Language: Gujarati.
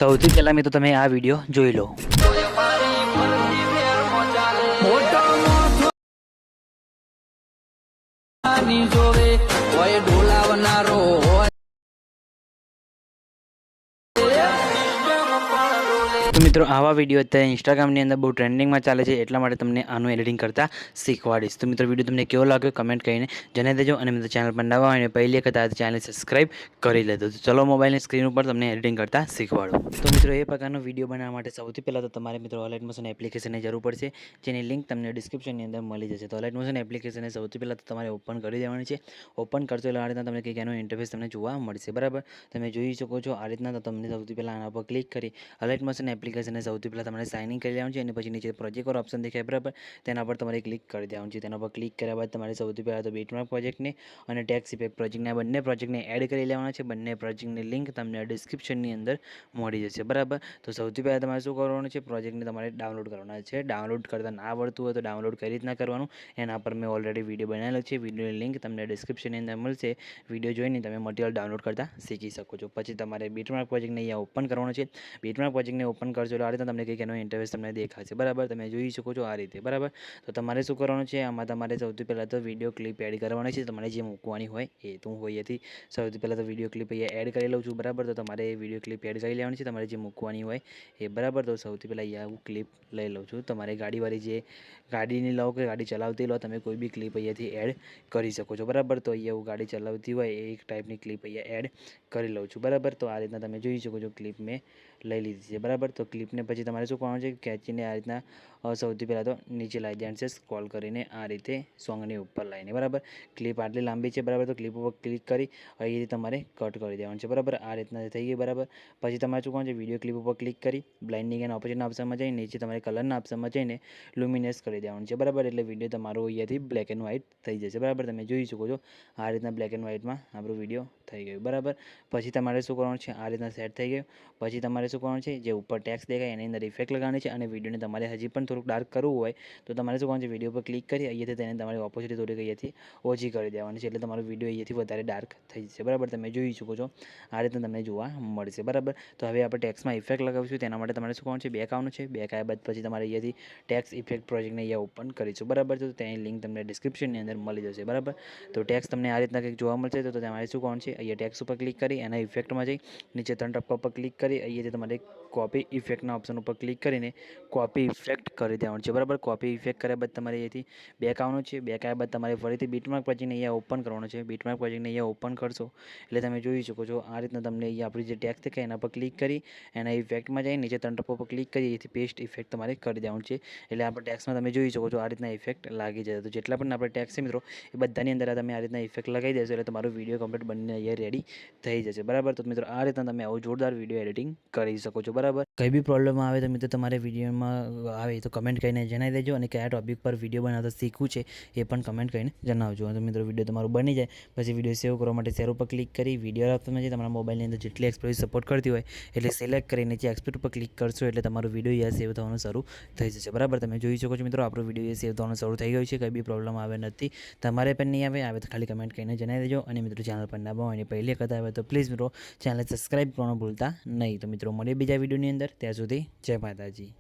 સૌથી પહેલાં મિત્રો તમે આ વિડીયો જોઈ લો। તો મિત્રો આવા વિડીયો અત્યારે ઇન્સ્ટાગ્રામની અંદર બહુ ટ્રેન્ડિંગમાં ચાલે છે, એટલા માટે તમને આનું એડિટિંગ કરતા શીખવાડીશ। તો મિત્રો વિડીયો તમને કેવો લાગ્યો કમેન્ટ કરીને જણાવી દેજો, અને મિત્રો ચેનલ પર નવા હોય ને પહેલી વખત આ ચેનલ સબસ્ક્રાઈબ કરી લેજો। તો ચલો મોબાઈલની સ્ક્રીન ઉપર તમને એડિટિંગ કરતા શીખવાડું। તો મિત્રો એ પ્રકારનો વિડીયો બનાવવા માટે સૌથી પહેલાં તો તમારે મિત્રો અલાઇટ મોશન એપ્લિકેશનની જરૂર પડશે, જેની લિંક તમને ડિસ્ક્રિપ્શનની અંદર મળી જશે। તો અલાઇટ મોશન એપ્લિકેશનને સૌથી પહેલાં તો તમારે ઓપન કરી દેવાની છે। ઓપન કરશો એટલે આ રીતના તમને કંઈક એનું ઇન્ટરફેસ તમને જોવા મળશે, બરાબર। તમે જોઈ શકો છો આ રીતના તો તમને સૌથી પહેલાં આના પર ક્લિક કરી અલાઇટ મોશન એપ્લિકેશનને સૌથી પહેલાં તમારે સાઇન ઇન કરી લેવાનું છે, અને પછી નીચે પ્રોજેક્ટ પર ઓપ્શન દેખાય, બરાબર, તેના પર તમારે ક્લિક કરી દેવાનું છે। તેના પર ક્લિક કર્યા બાદ તમારે સૌથી પહેલાં તો બીટમાર્ક પ્રોજેક્ટને અને ટેક્સ ઇફેક્ટ પ્રોજેક્ટને બંને પ્રોજેક્ટને એડ કરી લેવાના છે। બંને પ્રોજેક્ટની લિંક તમને ડિસ્ક્રિપ્શનની અંદર મળી જશે, બરાબર। તો સૌથી પહેલાં તમારે શું કરવાનું છે, પ્રોજેક્ટને તમારે ડાઉનલોડ કરવાના છે। ડાઉનલોડ કરતાં ના આવડતું હોય તો ડાઉનલોડ કઈ રીતના કરવાનું એના પર મેં ઓલરેડી વિડીયો બનાવેલો છે, વિડીયોની લિંક તમને ડિસ્ક્રિપ્શનની અંદર મળશે। વિડીયો જોઈને તમે મટીરિયલ ડાઉનલોડ કરતા શીખી શકો છો। પછી તમારે બીટમાર્ક પ્રોજેક્ટને અહીંયા ઓપન કરવાનો છે। બીટમાર્ક પ્રોજેક્ટને ઓપન કરશો એટલે આ રીતના તમને કંઈક એનો ઇન્ટરફેસ તમને દેખાશે, બરાબર। તમે જોઈ શકો છો આ રીતે, બરાબર। તો તમારે શું કરવાનું છે, આમાં તમારે સૌથી પહેલાં તો વિડીયો ક્લિપ એડ કરવાની છે, તમારે જે મૂકવાની હોય એ। તો હું અહીંયાથી સૌથી પહેલાં તો વિડીયો ક્લિપ અહીંયા એડ કરી લઉં છું, બરાબર। તો તમારે એ વિડીયો ક્લિપ એડ કરી લેવાની છે, તમારે જે મૂકવાની હોય એ, બરાબર। તો સૌથી પહેલાં અહીંયા હું ક્લિપ લઈ લઉં છું। તમારે ગાડીવાળી જે ગાડીની લો કે ગાડી ચલાવતી લો, તમે કોઈ બી ક્લિપ અહીંયાથી એડ કરી શકો છો, બરાબર। તો અહીંયા હું ગાડી ચલાવતી હોય એ એક ટાઈપની ક્લિપ અહીંયા એડ કરી લઉં છું, બરાબર। તો આ રીતના તમે જોઈ શકો છો ક્લિપ મેં લઈ લીધી છે, બરાબર। તો ક્લિપને પછી તમારે શું કરવાનું છે, ખેંચીને આ રીતના સૌથી પહેલાં તો નીચે લાવી દેવાનું છે, સ્ક્રોલ કરીને આ રીતે સોંગની ઉપર લાવીને, બરાબર। ક્લિપ આટલી લાંબી છે, બરાબર। તો ક્લિપ ઉપર ક્લિક કરી અહીંથી તમારે કટ કરી દેવાનું છે, બરાબર। આ રીતના થઈ ગઈ, બરાબર। પછી તમારે શું કરવાનું છે, વિડીયો ક્લિપ ઉપર ક્લિક કરી બ્લાઇન્ડિંગ એન્ડ ઓપોઝિટના ઓપ્શનમાં જઈને નીચે તમારે કલરના ઓપ્શનમાં જઈને લુમિનેસ કરી દેવાનું છે, બરાબર। એટલે વિડીયો તમારો અહીંયાથી બ્લેક એન્ડ વ્હાઇટ થઈ જશે, બરાબર। તમે જોઈ શકો છો આ રીતના બ્લેક એન્ડ વ્હાઇટમાં આપણો વિડીયો થઈ ગયો, બરાબર। પછી તમારે શું કરવાનું છે, આ રીતના સેટ થઈ ગયું। પછી તમારે શું કરવાનું છે, જે ઉપર ટેક્સ દેખાય એની અંદર ઇફેક્ટ લગાવવાની છે, અને વિડીયોને તમારે હજી પણ થોડુંક ડાર્ક કરવું હોય તો તમારે શું કરવાનું છે, વિડીયો પર ક્લિક કરી અહીંયાથી તેને તમારી ઓપોઝિટ થોડીક અહીંયાથી ઓછી કરી દેવાની છે, એટલે તમારો વિડીયો અહીંયાથી વધારે ડાર્ક થઈ જશે, બરાબર। તમે જોઈ શકો છો આ રીતના તમને જોવા મળશે, બરાબર। તો હવે આપણે ટેક્સમાં ઇફેક્ટ લગાવીશું, તેના માટે તમારે શું કરવાનું છે, બેક આવવાનું છે। બેક આવ્યા બાદ પછી તમારે અહીંયાથી ટેક્સ ઇફેક્ટ પ્રોજેક્ટને અહીંયા ઓપન કરીશું, બરાબર। તો તેની લિંક તમને ડિસ્ક્રિપ્શનની અંદર મળી જશે, બરાબર। તો ટેક્સ તમને આ રીતના કંઈક જોવા મળશે, તો તમારે શું કરવાનું છે, અહીંયા ટેક્સ ઉપર ક્લિક કરી એના ઇફેક્ટમાં જઈ નીચે ત્રણ ટપકા પર ક્લિક કરી અહીંયાથી તમારે કોપી ઇફેક્ટના ઓપ્શન ઉપર ક્લિક કરીને કોપી ઇફેક્ટ કરી દેવાનું છે, બરાબર। કોપી ઇફેક્ટ કર્યા બાદ તમારે અહીંયાથી બેક આવવાનું છે। બેક આવ્યા બાદ તમારે ફરીથી બીટમાર્ક પ્રોજેક્ટને અહીંયા ઓપન કરવાનું છે। બીટમાર્ક પ્રોજેક્ટને અહીંયા ઓપન કરશો એટલે તમે જોઈ શકો છો આ રીતના તમને અહીંયા આપણી જે ટેક્સ દેખાય એના પર ક્લિક કરી એના ઇફેક્ટમાં જઈ નીચે ત્રણ ટપકા પર ક્લિક કરી અહીંથી પેસ્ટ ઇફેક્ટ તમારે કરી દેવાનું છે, એટલે આપણે ટેક્સમાં તમે જોઈ શકો છો આ રીતના ઇફેક્ટ લાગી જશે। તો જેટલા પણ આપણે ટેક્સ છે મિત્રો એ બધાની અંદર તમે આ રીતના ઇફેક્ટ લગાવી દેશો એટલે તમારો વિડીયો કમ્પ્લીટ બનીને અહીંયા રેડી થઈ જશે, બરાબર। તો મિત્રો આ રીતના તમે આવું જોરદાર વિડીયો એડિટિંગ કરી શકો છો, બરાબર। કંઈ બી પ્રોબ્લેમ આવે તો મિત્રો તમારે વિડીયોમાં આવે તો કમેન્ટ કરીને જણાવી દેજો, અને કયા ટોપિક પર વિડીયો બનાવતા શીખવું છે એ પણ કમેન્ટ કરીને જણાવજો। તો મિત્રો વિડીયો તમારું બની જાય પછી વિડીયો સેવ કરવા માટે શેર ઉપર ક્લિક કરી વિડીયો ઓપ્શનમાં જઈ તમારા મોબાઈલની અંદર જેટલી એક્સપ્રેસ સપોર્ટ કરતી હોય એટલે સિલેક્ટ કરી નીચે એક્સપોર્ટ ઉપર ક્લિક કરશો એટલે તમારો વિડીયો અહીંયા સેવ થવાનું શરૂ થઈ જશે, બરાબર। તમે જોઈ શકો છો મિત્રો આપણો વિડીયો સેવ થવાનું શરૂ થઈ ગયું છે, કંઈ બી પ્રોબ્લેમ આવે નથી, તમારે પણ નહીં આવે તો ખાલી કમેન્ટ કરીને જણાવી દેજો। અને મિત્રો ચેનલ પર ના હોય પહેલી વખત આવે તો પ્લીઝ મિત્રો ચેનલ સબસ્ક્રાઈબ કરવાનું ભૂલતા નહીં। તો મિત્રો મળીએ બીજા વિડીયોની અંદર, ત્યાં સુધી જય માતાજી।